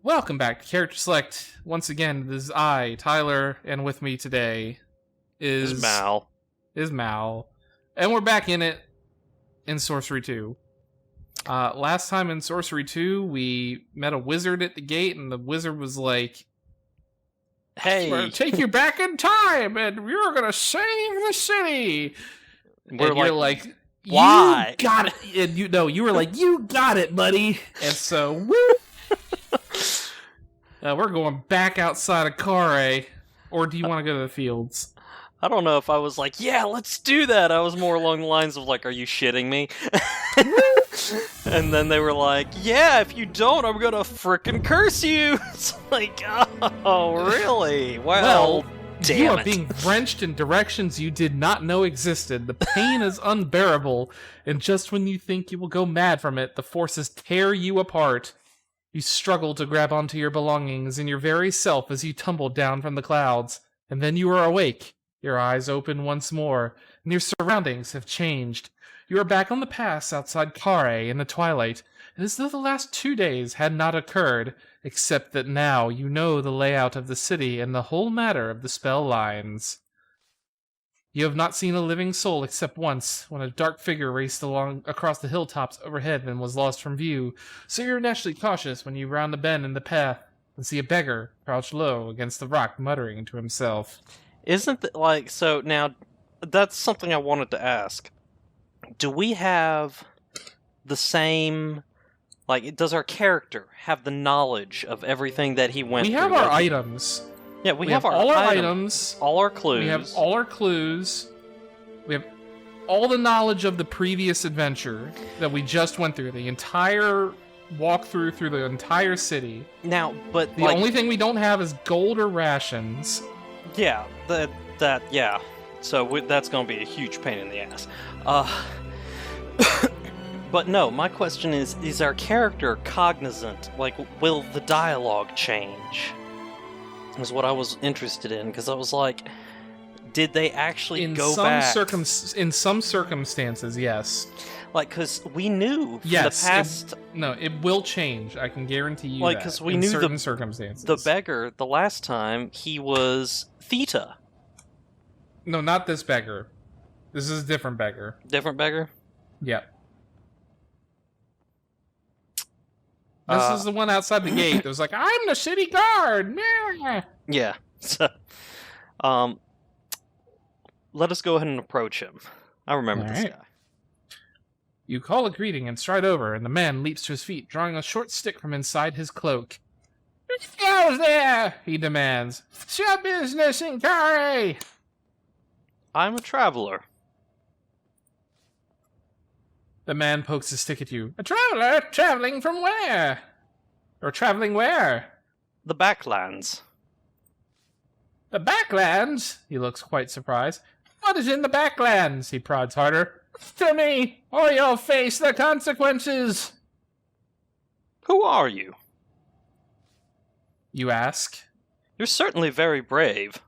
Welcome back to Character Select. Once again, this is I, Tyler, and with me today is Mal. And we're back in it in Sorcery 2. Last time in Sorcery 2, we met a wizard at the gate, and the wizard was like, Hey, "We're gonna take you back in time, and you're gonna save the city." we're and you're like, why? You got it. And you were like, you got it, buddy. And so, woo! We're going back outside of Kare, or do you want to go to the fields? I don't know if I was like, yeah, let's do that. I was more along the lines of like, are you shitting me? And then they were like, yeah, if you don't, I'm gonna frickin' curse you. It's like, oh, really? Well, damn you are it. being drenched in directions you did not know existed. The pain is unbearable, and just when you think you will go mad from it, the forces tear you apart. You struggle to grab onto your belongings and your very self as you tumble down from the clouds. And then you are awake, your eyes open once more, and your surroundings have changed. You are back on the pass outside Kare in the twilight, and as though the last 2 days had not occurred, except that now you know the layout of the city and the whole matter of the spell lines. You have not seen a living soul except once, when a dark figure raced along across the hilltops overhead and was lost from view, so you're naturally cautious when you round a bend in the path and see a beggar crouched low against the rock muttering to himself. Isn't that like, so now, that's something I wanted to ask. Do we have the same, like, does our character have the knowledge of everything that he went through? We have our items. Yeah, we have all our items. All our clues. We have all our clues. We have all the knowledge of the previous adventure that we just went through. The entire walkthrough through the entire city. Now, but the only thing we don't have is gold or rations. Yeah, yeah. So that's going to be a huge pain in the ass. But no, my question is our character cognizant? Like, will the dialogue change? Is what I was interested in, because I was like, did they actually go back? In some circumstances, yes. Like, because we knew from yes, the past... it will change. I can guarantee you like, that. Because we in knew certain circumstances. The beggar, the last time, he was Theta. No, not this beggar. This is a different beggar. Different beggar? Yep. This is the one outside the gate that was like, I'm the city guard! Yeah. So, let us go ahead and approach him. I remember this guy. You call a greeting and stride over, and the man leaps to his feet, drawing a short stick from inside his cloak. What goes there? He demands. What's your business in Kare? I'm a traveler. The man pokes his stick at you. A traveler? Traveling from where? Or traveling where? The Backlands. The Backlands? He looks quite surprised. What is in the Backlands? He prods harder. To me, or you'll face the consequences. Who are you? You ask. You're certainly very brave.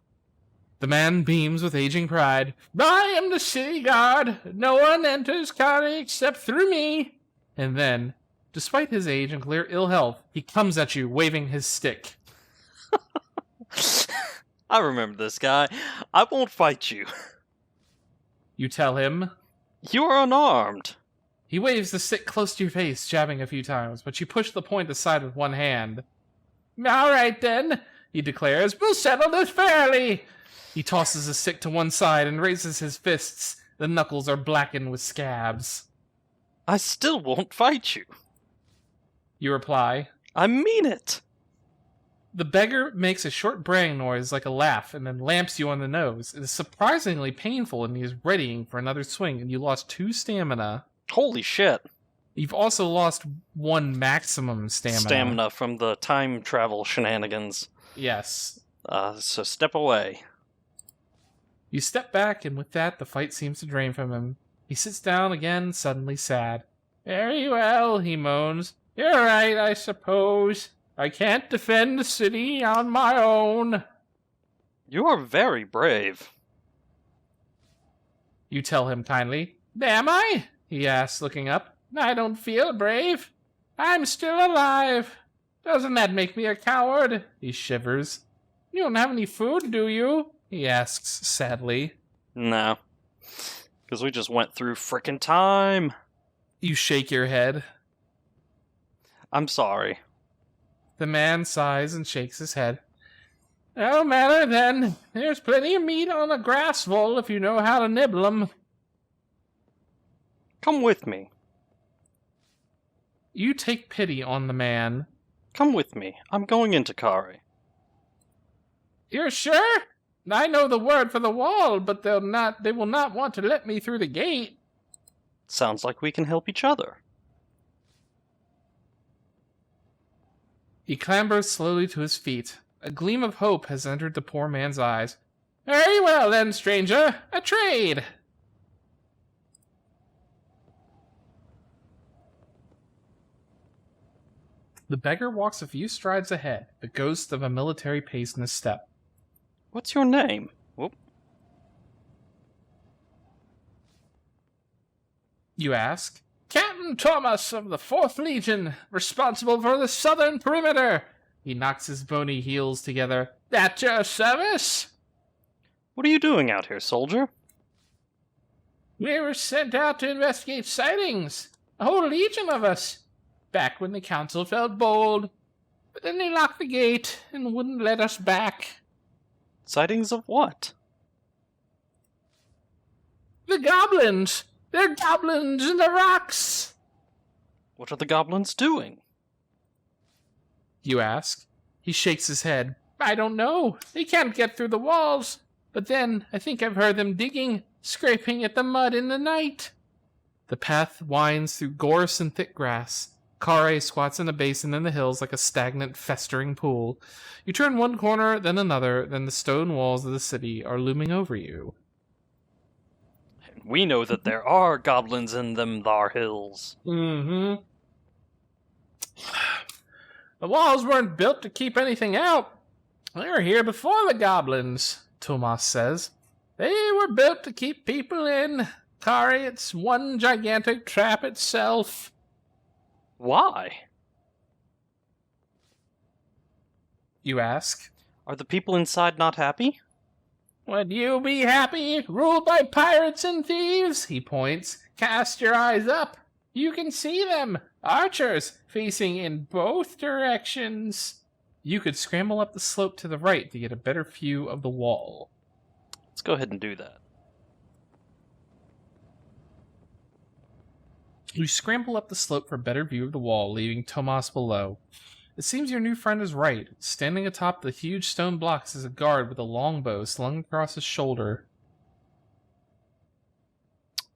The man beams with aging pride. I am the city guard. No one enters Kare except through me. And then, despite his age and clear ill health, he comes at you waving his stick. I remember this guy. I won't fight you. You tell him. You are unarmed. He waves the stick close to your face, jabbing a few times, but you push the point aside with one hand. All right then, he declares. We'll settle this fairly. He tosses his stick to one side and raises his fists. The knuckles are blackened with scabs. I still won't fight you. You reply. I mean it. The beggar makes a short braying noise like a laugh and then lamps you on the nose. It is surprisingly painful and he is readying for another swing, and you lost 2 stamina. Holy shit. You've also lost 1 maximum stamina. Stamina from the time travel shenanigans. Yes. So step away. You step back, and with that, the fight seems to drain from him. He sits down again, suddenly sad. Very well, he moans. You're right, I suppose. I can't defend the city on my own. You are very brave. You tell him kindly. Am I? He asks, looking up. I don't feel brave. I'm still alive. Doesn't that make me a coward? He shivers. You don't have any food, do you? He asks sadly. No. Because we just went through frickin' time. You shake your head. I'm sorry. The man sighs and shakes his head. No matter then. There's plenty of meat on the grass knoll if you know how to nibble 'em. Come with me. You take pity on the man. Come with me. I'm going into Kari. You're sure? I know the word for the wall, but they will not want to let me through the gate. Sounds like we can help each other. He clambers slowly to his feet. A gleam of hope has entered the poor man's eyes. Very well then, stranger. A trade. The beggar walks a few strides ahead, the ghost of a military pace in his step. What's your name? Whoop. You ask. Captain Thomas of the 4th Legion, responsible for the southern perimeter. He knocks his bony heels together. At your service? What are you doing out here, soldier? We were sent out to investigate sightings. A whole legion of us. Back when the council felt bold. But then they locked the gate and wouldn't let us back. Sightings of what? The goblins! They're goblins in the rocks! What are the goblins doing? You ask. He shakes his head. I don't know. They can't get through the walls. But then, I think I've heard them digging, scraping at the mud in the night. The path winds through gorse and thick grass. Kare squats in a basin in the hills like a stagnant, festering pool. You turn one corner, then another, then the stone walls of the city are looming over you. We know that there are goblins in them thar hills. Mm-hmm. The walls weren't built to keep anything out. They were here before the goblins, Tomas says. They were built to keep people in. Kare, it's one gigantic trap itself. Why? You ask. Are the people inside not happy? Would you be happy, ruled by pirates and thieves? He points. Cast your eyes up. You can see them. Archers, facing in both directions. You could scramble up the slope to the right to get a better view of the wall. Let's go ahead and do that. You scramble up the slope for a better view of the wall, leaving Tomas below. It seems your new friend is right. Standing atop the huge stone blocks is a guard with a longbow slung across his shoulder.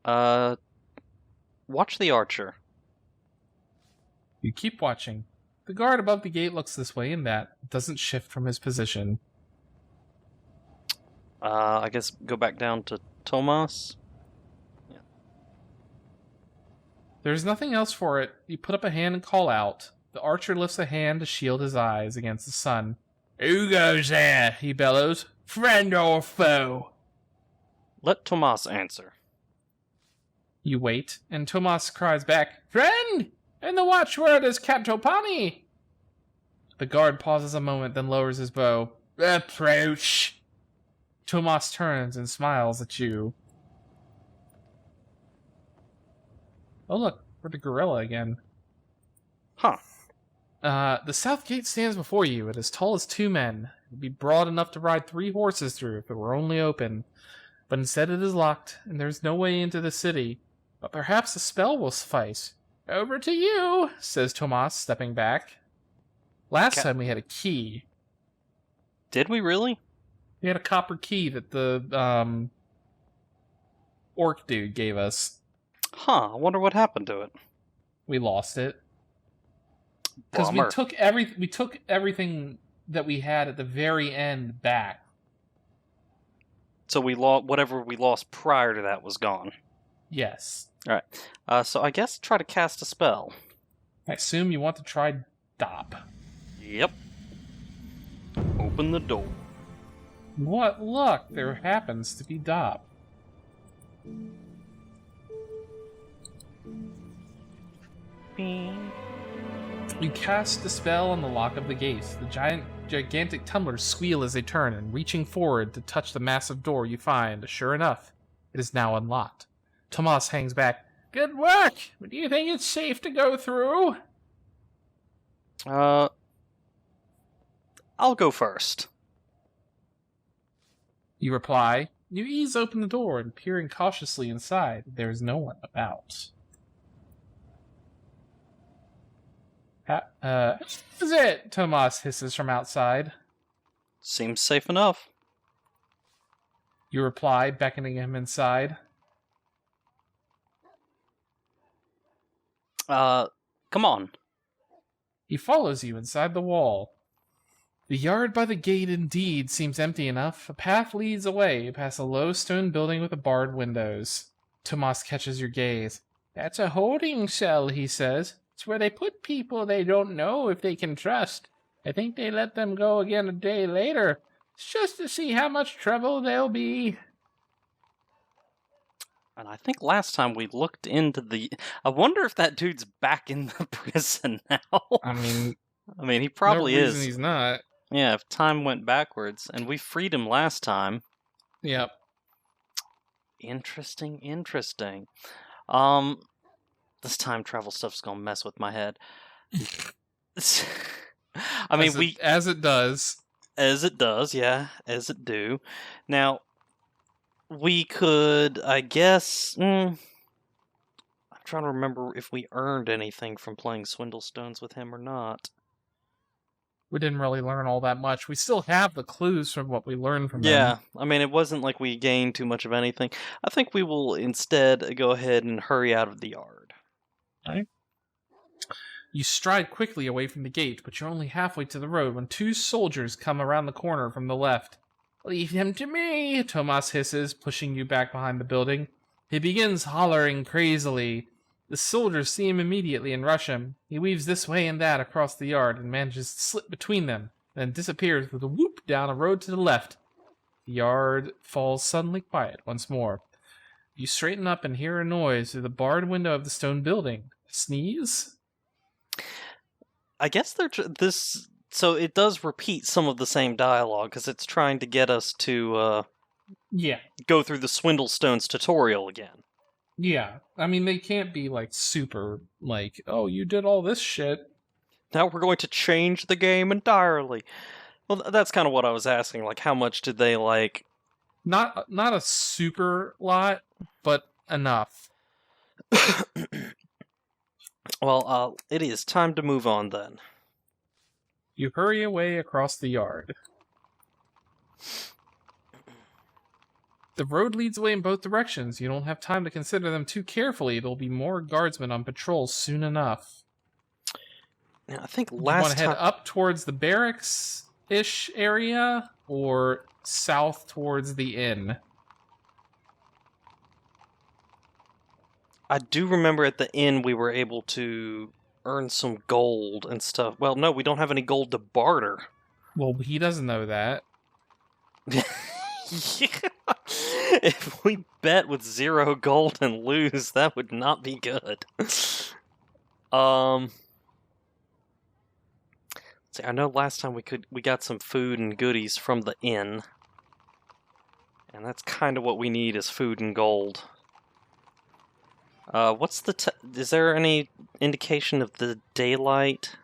Watch the archer. You keep watching. The guard above the gate looks this way and that, doesn't shift from his position. I guess go back down to Tomas. Yeah. There's nothing else for it. You put up a hand and call out. The archer lifts a hand to shield his eyes against the sun. Who goes there? He bellows. Friend or foe? Let Tomas answer. You wait, and Tomas cries back, Friend! And the watchword is Catopani! The guard pauses a moment, then lowers his bow. Approach! Tomas turns and smiles at you. Oh look, we're the gorilla again. Huh. The south gate stands before you. It is tall as 2 men. It would be broad enough to ride 3 horses through if it were only open. But instead it is locked, and there is no way into the city. But perhaps a spell will suffice. Over to you, says Tomas, stepping back. Last time we had a key. Did we really? We had a copper key that the orc dude gave us. Huh, I wonder what happened to it. We lost it. Because we took everything that we had at the very end back. So we lost whatever we lost prior to that was gone. Yes. All right. So I guess try to cast a spell. I assume you want to try Dop. Yep. Open the door. What luck! There happens to be Dop. You cast the spell on the lock of the gate. The gigantic tumblers squeal as they turn, and reaching forward to touch the massive door, you find, sure enough, it is now unlocked. Tomas hangs back. Good work! But do you think it's safe to go through? I'll go first. You reply. You ease open the door and peering cautiously inside. There is no one about. Is it? Tomas hisses from outside. Seems safe enough. You reply, beckoning him inside. Come on. He follows you inside the wall. The yard by the gate indeed seems empty enough. A path leads away past a low stone building with barred windows. Tomas catches your gaze. That's a holding cell, he says. It's where they put people they don't know if they can trust. I think they let them go again a day later. It's just to see how much trouble they'll be. And I think last time we looked into the... I wonder if that dude's back in the prison now. I mean, he probably no is. reason he's not. Yeah, if time went backwards. And we freed him last time. Yep. Interesting. This time travel stuff's gonna mess with my head. I mean, as it does. As it does, yeah, as it do. Now, we could, I guess... I'm trying to remember if we earned anything from playing Swindlestones with him or not. We didn't really learn all that much. We still have the clues from what we learned from them. Yeah, I mean, it wasn't like we gained too much of anything. I think we will instead go ahead and hurry out of the yard. Right. You stride quickly away from the gate, but you're only halfway to the road when two soldiers come around the corner from the left. Leave him to me, Tomas hisses, pushing you back behind the building. He begins hollering crazily. The soldiers see him immediately and rush him. He weaves this way and that across the yard and manages to slip between them, then disappears with a whoop down a road to the left. The yard falls suddenly quiet once more. You straighten up and hear a noise through the barred window of the stone building. Sneeze? I guess they're this. So it does repeat some of the same dialogue because it's trying to get us to go through the Swindlestones tutorial again. Yeah, I mean they can't be like super like, oh, you did all this shit. Now we're going to change the game entirely. Well, that's kind of what I was asking. Like, how much did they like? Not a super lot, but enough. Well, it is time to move on then. You hurry away across the yard. The road leads away in both directions. You don't have time to consider them too carefully. There'll be more guardsmen on patrol soon enough. Now, I think You want to head up towards the barracks-ish area, or south towards the inn? I do remember at the inn we were able to earn some gold and stuff. Well, no, we don't have any gold to barter. Well, he doesn't know that. Yeah. If we bet with 0 gold and lose, that would not be good. See, I know last time we got some food and goodies from the inn. And that's kind of what we need is food and gold. What's the is there any indication of the daylight?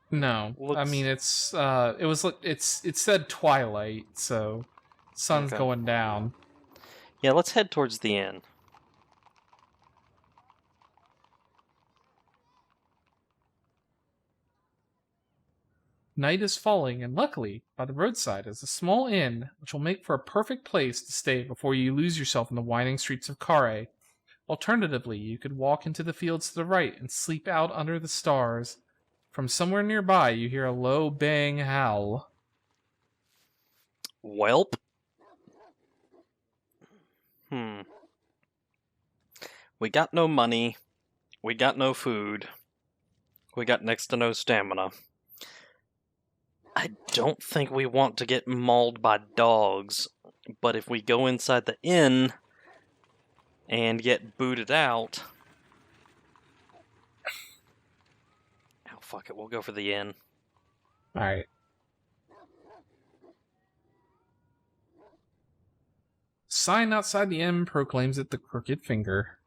No. I mean it said twilight, so sun's going down. Yeah, let's head towards the inn. Night is falling, and luckily, by the roadside is a small inn, which will make for a perfect place to stay before you lose yourself in the winding streets of Kare. Alternatively, you could walk into the fields to the right and sleep out under the stars. From somewhere nearby, you hear a low bang howl. Welp. We got no money. We got no food. We got next to no stamina. I don't think we want to get mauled by dogs, but if we go inside the inn and get booted out... Ow, fuck it. We'll go for the inn. All right. Sign outside the inn proclaims it the Crooked Finger.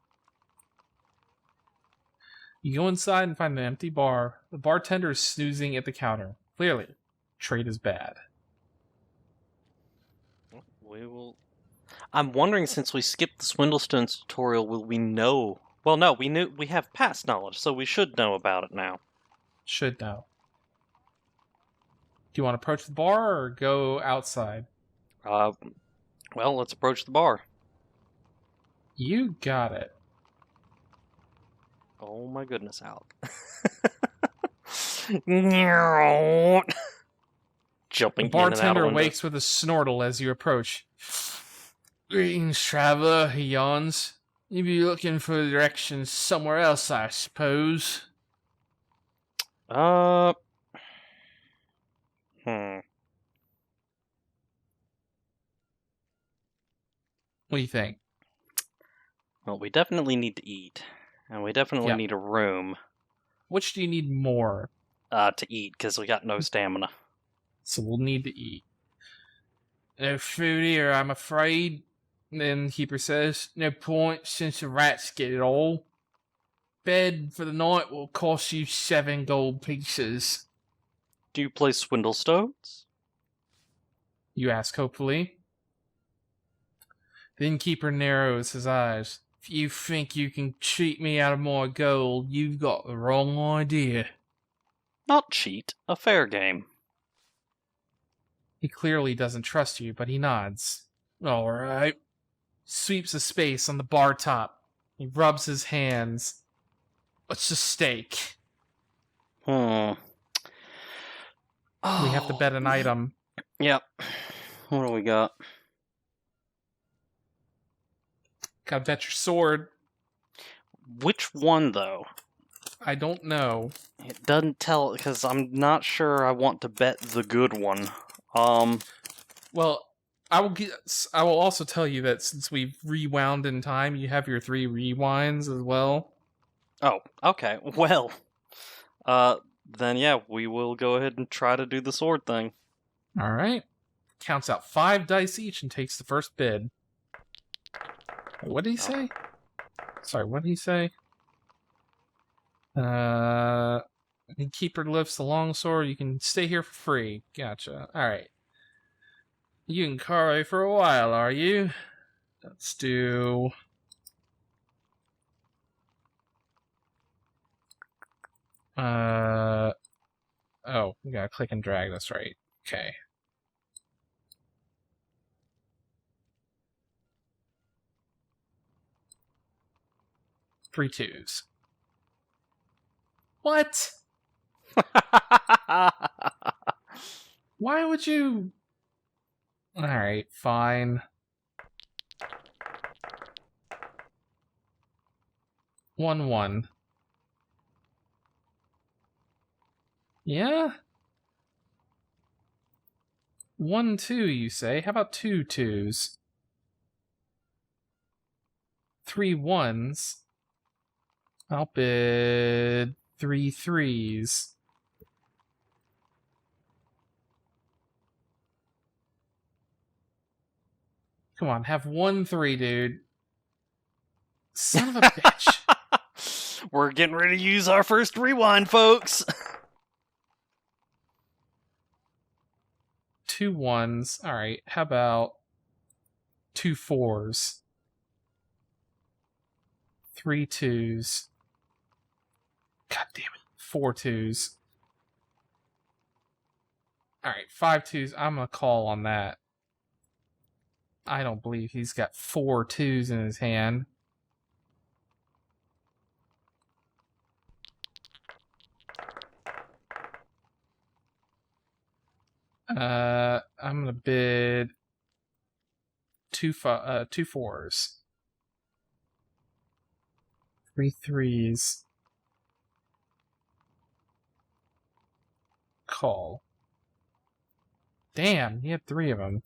You go inside and find an empty bar. The bartender is snoozing at the counter. Clearly, trade is bad. We will... I'm wondering, since we skipped the Swindlestones tutorial, will we know... Well, no, we have past knowledge, so we should know about it now. Should know. Do you want to approach the bar or go outside? Well, let's approach the bar. You got it. Oh my goodness, Alec. Jumping The bartender wakes with a snortle as you approach. Greetings, traveler, he yawns. You be looking for directions somewhere else, I suppose. Hmm. What do you think? Well, we definitely need to eat. And we definitely need a room. Which do you need more? To eat, because we got no stamina. So we'll need to eat. No food here, I'm afraid. The innkeeper says. No point, since the rats get it all. Bed for the night will cost you 7 gold pieces. Do you play Swindlestones? You ask hopefully. The innkeeper narrows his eyes. If you think you can cheat me out of my gold, you've got the wrong idea. Not cheat, a fair game. He clearly doesn't trust you, but he nods. All right. Sweeps a space on the bar top. He rubs his hands. What's the stake? Oh, We have to bet an item. Yep. What do we got? Gotta bet your sword. Which one, though? I don't know. It doesn't tell, because I'm not sure I want to bet the good one. Well, I will also tell you that since we've rewound in time, you have your 3 rewinds as well. Oh, okay. Well, then yeah, we will go ahead and try to do the sword thing. All right. Counts out 5 dice each and takes the first bid. What did he say? Sorry, what did he say? Keeper lifts the longsword. You can stay here for free. Gotcha. Alright. You can carry for a while, are you? Let's do... Oh, we gotta click and drag this, right? Okay. Three twos. What? Why would you... Alright, fine. 1-1. Yeah? 1-2, you say? How about 2 twos? 3 1s. I'll bid 3 3s. Come on, have 1 3, dude. Son of a bitch. We're getting ready to use our first rewind, folks. 2 1s. Alright, how about 2 4s? 3 2s. God damn it. 4 2s. Alright, 5 2s. I'm gonna call on that. I don't believe he's got 4 2s in his hand. I'm gonna bid 2 4s. 3 3s. Call. Damn, he had 3 of them.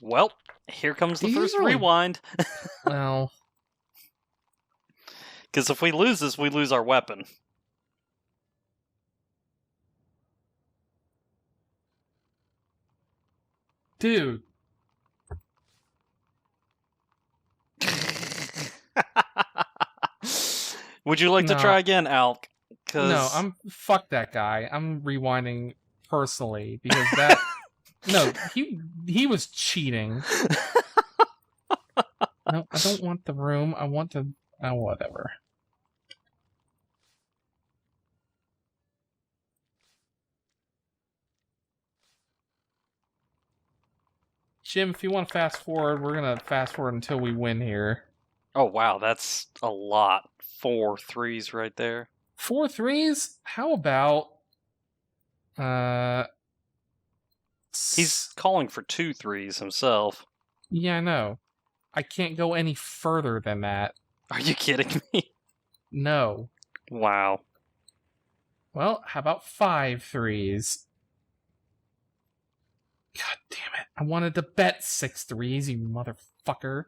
Well, here comes the first Easily. rewind. Well, Because if we lose this, we lose our weapon. dude. Would you like to No. try again, Alk? No, fuck that guy. I'm rewinding personally because that no, he was cheating. No, I don't want the room. I want to whatever. Jim, if you want to fast forward, we're gonna fast forward until we win here. Oh wow, that's a lot. 4 3s right there. 4 3s? How about He's calling for 2 3s himself. Yeah, I know. I can't go any further than that. Are you kidding me? No. Wow. Well, how about 5 3s? God damn it. I wanted to bet 6 3s, you motherfucker.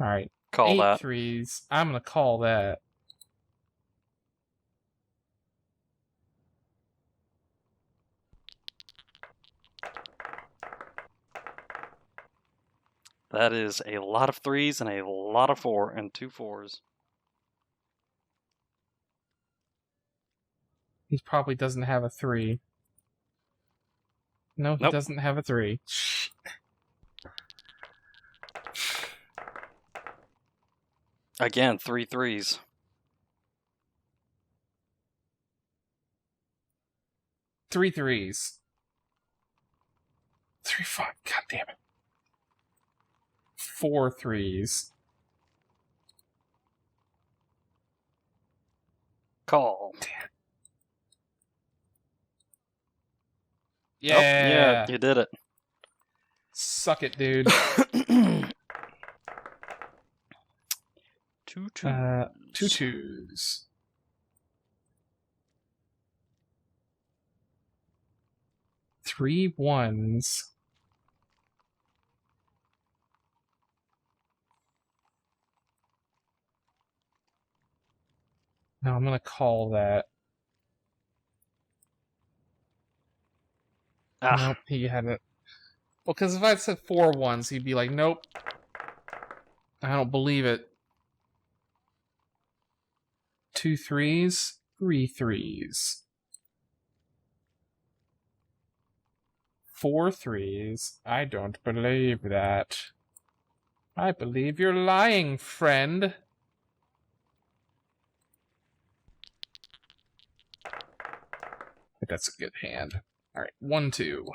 Alright. Call 8 that. 3s. I'm gonna call that. That is a lot of 3s and a lot of 4 and 2 4s. He probably doesn't have a 3. No, he Nope. doesn't have a 3. Again, 3 3s. 3 3s. 3 5. God damn it. 4 3s. Call. Yeah. Oh, yeah, you did it. Suck it, dude. 2 2. 2 2s. 3 1s. No, I'm gonna call that. Ah, Nope, he had it. Well, because if I said 4 1s, he'd be like, nope. I don't believe it. 2 3s, 3 3s. 4 3s. I don't believe that. I believe you're lying, friend. I think that's a good hand. Alright, 1 2.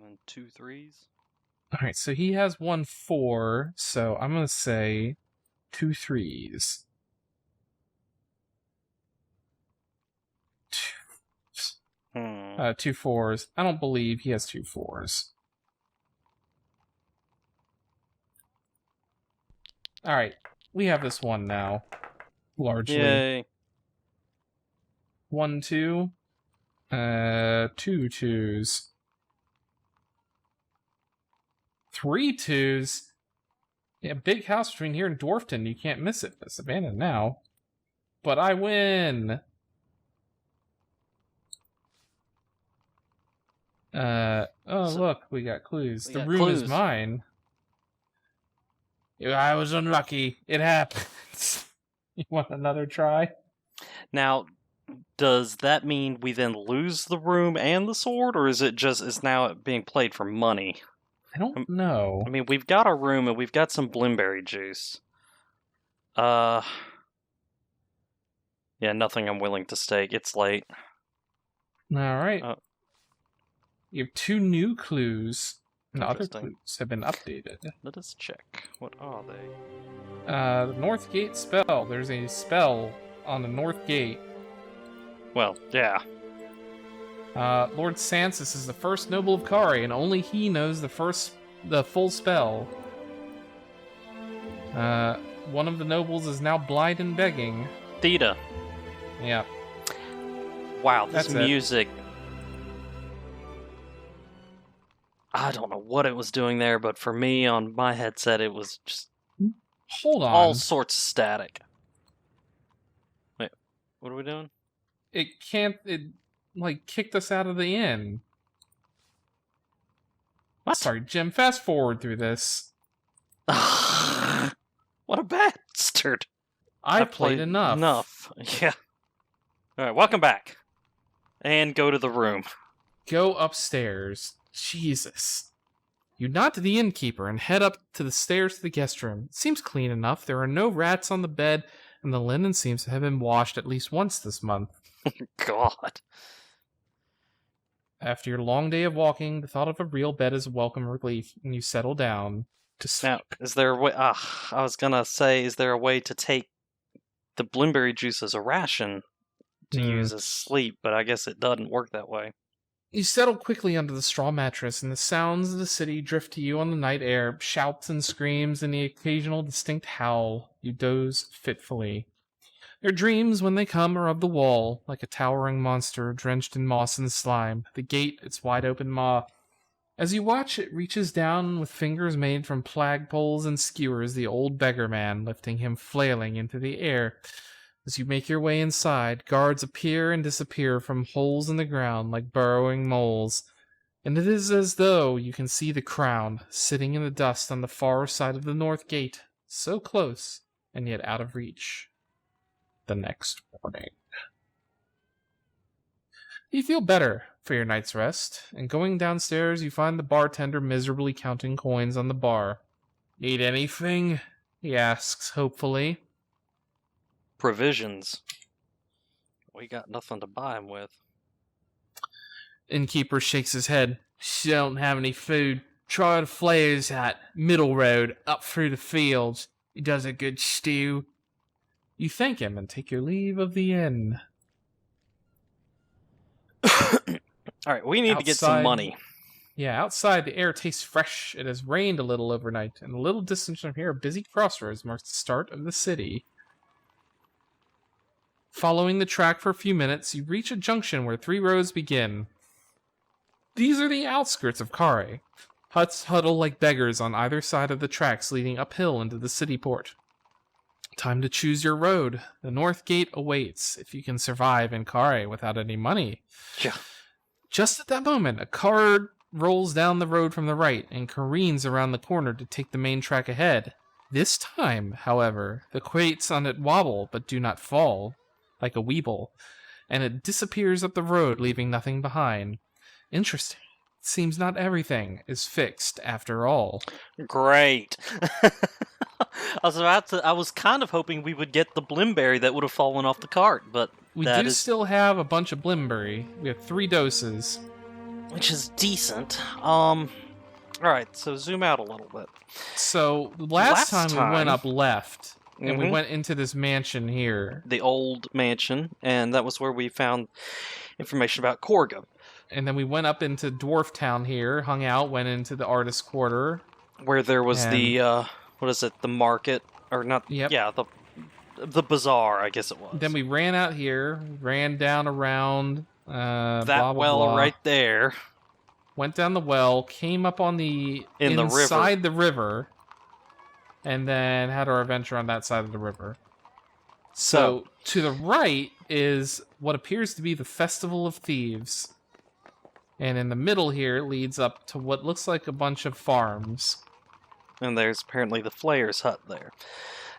and 2 3s. Alright, so he has 1 4, so I'm gonna say 2 3s. 2 4s. I don't believe he has 2 4s. Alright, we have this one now. Largely. Yay. 1 2. 2 2s. 3 2s. Yeah, big house between here and Dwarfton. You can't miss it. It's abandoned now. But I win! Look, we got clues. We The got room clues. is mine. I was unlucky. It happens. You want another try? Now, does that mean we then lose the room and the sword, or is now being played for money? I don't know. I mean, we've got our room and we've got some blimberry juice. Yeah, nothing I'm willing to stake. It's late. Alright. You have 2 new clues. And other Interesting. clues have been updated. Let us check. What are they? The North Gate spell. There's a spell on the North Gate. Well, yeah. Lord Sansis is the first noble of Kari, and only he knows the full spell. One of the nobles is now blind and begging. Theta. Yeah. Wow, this That's it. music. I don't know what it was doing there, but for me on my headset, it was just Hold on. all sorts of static. Wait, what are we doing? It kicked us out of the inn. What? Sorry, Jim, fast forward through this. What a bastard. I played enough. Yeah. Alright, welcome back. And go to the room. Go upstairs. Jesus. You nod to the innkeeper and head up to the stairs to the guest room. It seems clean enough. There are no rats on the bed, and the linen seems to have been washed at least once this month. God. After your long day of walking, the thought of a real bed is a welcome relief, and you settle down to sleep. Now, is there a way... I was gonna say, is there a way to take the blueberry juice as a ration to use as sleep, but I guess it doesn't work that way. You settle quickly under the straw mattress, and the sounds of the city drift to you on the night air, shouts and screams, and the occasional distinct howl. You doze fitfully. Your dreams, when they come, are of the wall, like a towering monster drenched in moss and slime, the gate its wide-open maw. As you watch, it reaches down with fingers made from flagpoles and skewers the old beggar man, lifting him flailing into the air. As you make your way inside, guards appear and disappear from holes in the ground like burrowing moles, and it is as though you can see the crown sitting in the dust on the far side of the north gate, so close and yet out of reach. The next morning. You feel better for your night's rest, and going downstairs you find the bartender miserably counting coins on the bar. Need anything? He asks hopefully. Provisions. We got nothing to buy him with. Innkeeper shakes his head. She don't have any food. Try the Flayer's Hut, Middle Road, up through the fields. He does a good stew. You thank him and take your leave of the inn. Alright, we need to get some money. Yeah, outside the air tastes fresh. It has rained a little overnight, and a little distance from here a busy crossroads marks the start of the city. Following the track for a few minutes, you reach a junction where 3 roads begin. These are the outskirts of Kare. Huts huddle like beggars on either side of the tracks leading uphill into the city port. Time to choose your road. The north gate awaits, if you can survive in Kare without any money. Yeah. Just at that moment, a car rolls down the road from the right and careens around the corner to take the main track ahead. This time, however, the crates on it wobble but do not fall, like a weeble, and it disappears up the road, leaving nothing behind. Interesting. It seems not everything is fixed after all. Great. I was kind of hoping we would get the blimberry that would have fallen off the cart, but we do still have a bunch of blimberry. We have 3 doses. Which is decent. Alright, so zoom out a little bit. So, last time we went up left, and we went into this mansion here. The old mansion, and that was where we found information about Korga. And then we went up into Dwarf Town here, hung out, went into the artist quarter. Where there was the, what is it, the market? Or not, yeah, the bazaar, I guess it was. Then we ran out here, ran down around, that blah, blah, well blah. right there. Went down the well, came up on inside the river, and then had our adventure on that side of the river. So, to the right is what appears to be the Festival of Thieves. And in the middle here leads up to what looks like a bunch of farms. And there's apparently the Flayer's Hut there.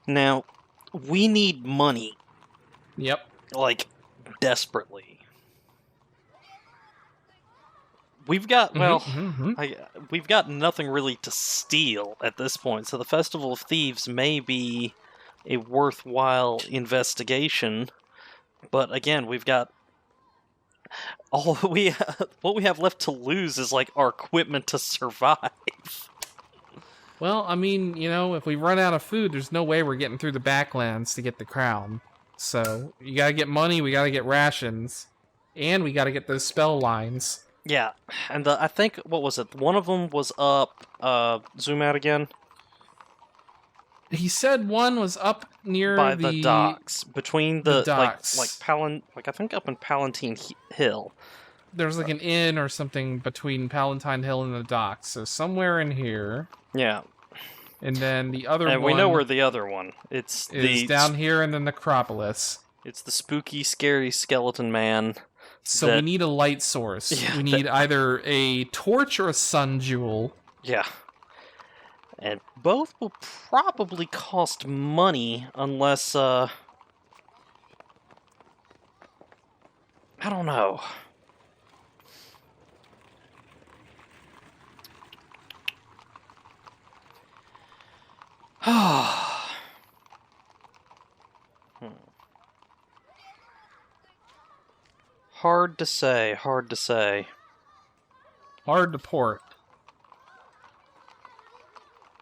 Now, we need money. Yep. Like, desperately. We've got, we've got nothing really to steal at this point, so the Festival of Thieves may be a worthwhile investigation, but again, we've got what we have left to lose is like our equipment to survive. Well, I mean, you know, if we run out of food, there's no way we're getting through the backlands to get the crown. So, you gotta get money, we gotta get rations, and we gotta get those spell lines. Yeah, and I think, what was it? One of them was up, zoom out again. He said one was up near by the docks, between the docks. like I think up in Palatine Hill. There's like an inn or something between Palatine Hill and the docks, so somewhere in here. Yeah. And then the other one... And we know where the other one. It's down here in the necropolis. It's the spooky, scary skeleton man. So we need a light source. Yeah, we need either a torch or a sun jewel. Yeah. And both will probably cost money unless, I don't know. Hard to say, hard to say. Hard to port.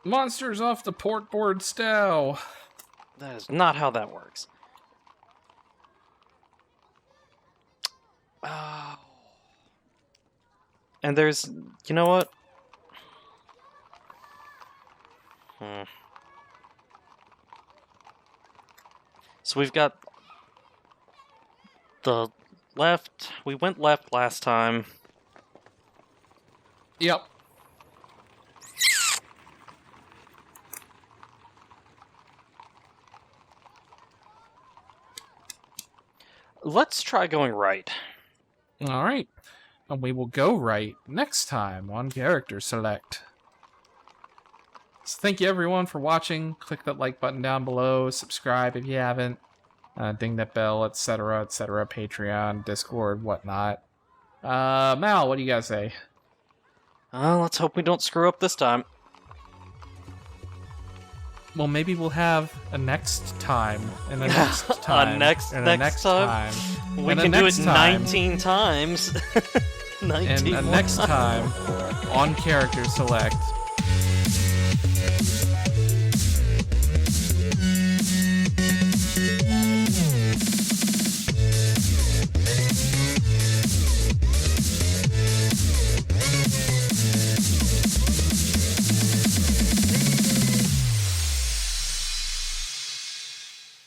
Monsters off the port board stow. That is not how that works. Oh. And there's... You know what? So we've got the left. We went left last time. Yep. Let's try going right. All right. And we will go right next time on Character Select. So thank you everyone for watching. Click that like button down below. Subscribe if you haven't. Ding that bell, etc., etc. Patreon, Discord, whatnot. Mal, what do you guys say? Let's hope we don't screw up this time. Well, maybe we'll have a next time, and a next time, a next time. We can do it 19 times. 19 and a next time on Character Select.